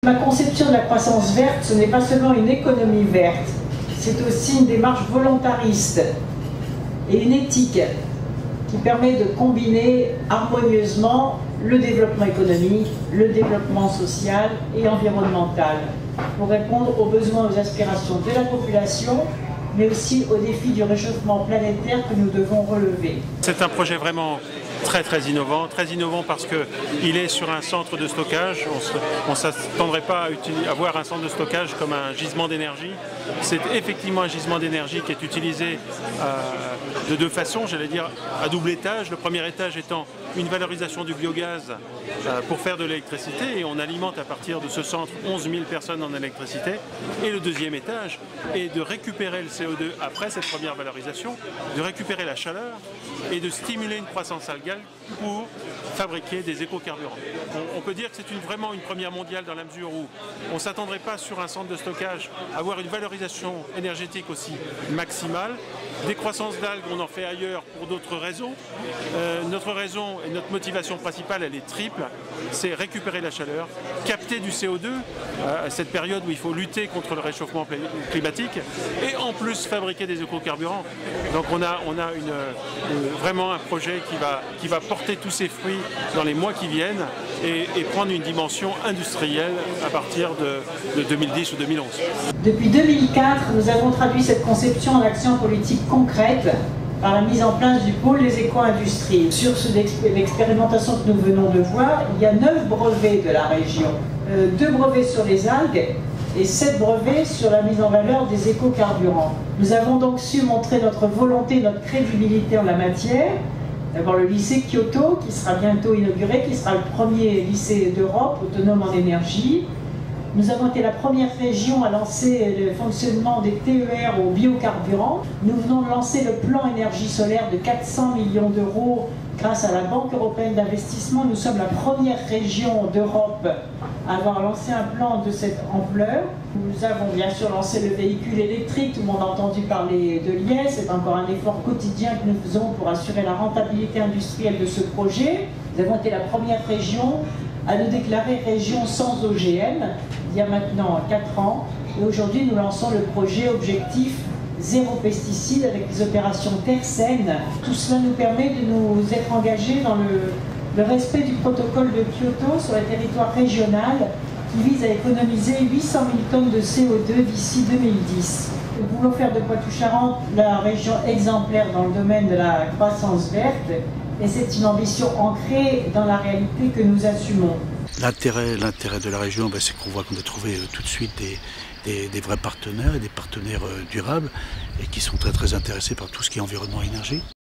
La conception de la croissance verte, ce n'est pas seulement une économie verte, c'est aussi une démarche volontariste et une éthique qui permet de combiner harmonieusement le développement économique, le développement social et environnemental pour répondre aux besoins et aux aspirations de la population, mais aussi aux défis du réchauffement planétaire que nous devons relever. C'est un projet vraiment très innovant parce qu'il est sur un centre de stockage. On ne s'attendrait pas à voir un centre de stockage comme un gisement d'énergie. C'est effectivement un gisement d'énergie qui est utilisé de deux façons, j'allais dire à double étage. Le premier étage étant une valorisation du biogaz pour faire de l'électricité, et on alimente à partir de ce centre 11 000 personnes en électricité. Et le deuxième étage est de récupérer le CO2 après cette première valorisation, de récupérer la chaleur et de stimuler une croissance algale pour fabriquer des écocarburants. On peut dire que c'est vraiment une première mondiale dans la mesure où on ne s'attendrait pas sur un centre de stockage à avoir une valorisation énergétique aussi maximale. Des croissances d'algues, on en fait ailleurs pour d'autres raisons. Notre raison et notre motivation principale, elle est triple. C'est récupérer la chaleur, capter du CO2 à cette période où il faut lutter contre le réchauffement climatique et en plus fabriquer des écocarburants. Donc on a vraiment un projet qui va porter tous ses fruits dans les mois qui viennent et prendre une dimension industrielle à partir de 2010 ou 2011. Depuis 2004, nous avons traduit cette conception en actions politiques concrètes par la mise en place du pôle des éco-industries. Sur l'expérimentation que nous venons de voir, il y a 9 brevets de la région, 2 brevets sur les algues et 7 brevets sur la mise en valeur des écocarburants. Nous avons donc su montrer notre volonté, notre crédibilité en la matière. D'abord le lycée Kyoto, qui sera bientôt inauguré, qui sera le premier lycée d'Europe autonome en énergie. Nous avons été la première région à lancer le fonctionnement des TER au biocarburant. Nous venons de lancer le plan énergie solaire de 400 millions d'euros grâce à la Banque européenne d'investissement. Nous sommes la première région d'Europe à avoir lancé un plan de cette ampleur. Nous avons bien sûr lancé le véhicule électrique, tout le monde a entendu parler de l'IES. C'est encore un effort quotidien que nous faisons pour assurer la rentabilité industrielle de ce projet. Nous avons été la première région à nous déclarer région sans OGM, il y a maintenant 4 ans. Et aujourd'hui, nous lançons le projet Objectif Zéro Pesticide avec les opérations Terre Saine. Tout cela nous permet de nous être engagés dans le respect du protocole de Kyoto sur le territoire régional qui vise à économiser 800 000 tonnes de CO2 d'ici 2010. Nous voulons faire de Poitou-Charentes la région exemplaire dans le domaine de la croissance verte. Et c'est une ambition ancrée dans la réalité que nous assumons. L'intérêt de la région, c'est qu'on voit qu'on a trouvé tout de suite des vrais partenaires et des partenaires durables et qui sont très intéressés par tout ce qui est environnement et énergie.